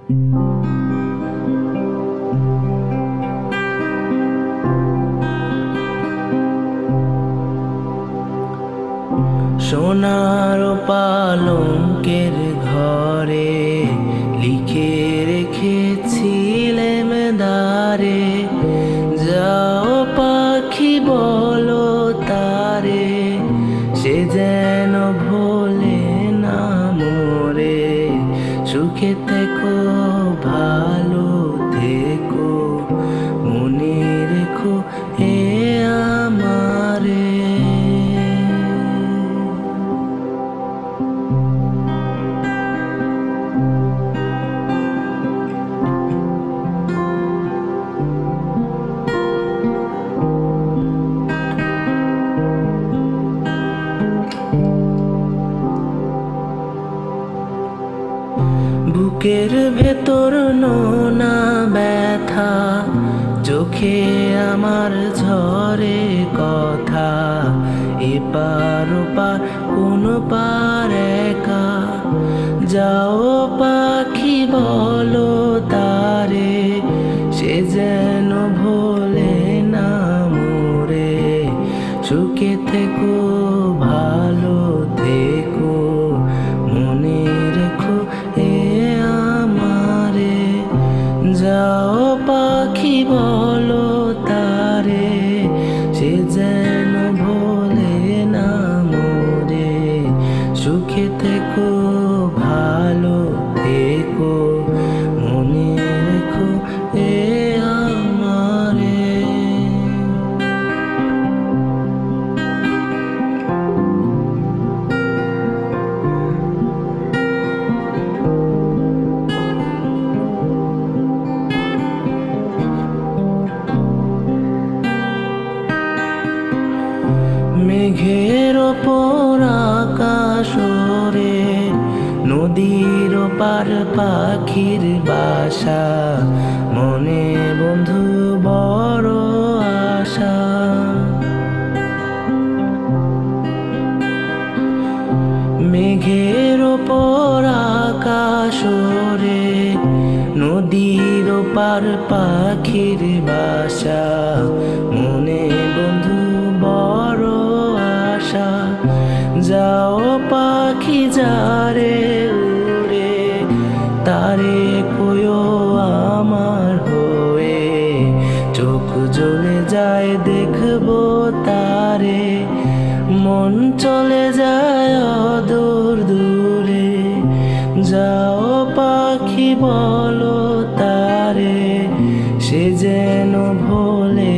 সোনার পালঙ্কের ঘরে লিখে রেখেছিলেম দ্বারে, যাও পাখি বলো তারে, সে যেন ভোলে না মোরে। সুখে থেকো ভালো থেকো, মনে রেখো এ আমারে। বুকের ভেতর নোনা ব্যথা, চোখে আমার ঝরে কথা, এপার ওপার কোন পার একা, যাও পাখি বলো তারে, সে যেন ভোলে না মোরে। সুখে থেকো ভালো থেকো, মনে রেখো এ আমারে। যাও পাখি বলো তারে, সে যেন ভোলে না মোরে। সুখে থেকো ভালো থেকো, মনে রেখো এ আমারে। মেঘের ওপর আকাশ ওরে, নদীর ওপার পাখির বাসা, মনে বন্ধু বড় আশা। মেঘের ওপর আকাশ ওরে, নদীর ওপার পাখির বাসা, মনে বন্ধু বড় আশা। যাও পাখি যারে উড়ে, তারে কয়ো আমার হয়ে, চোখ জ্বলে যায় দেখবো তারে, মন চলে যায় অদূর দূরে। যাও পাখি বলো তারে, সে যেন ভোলে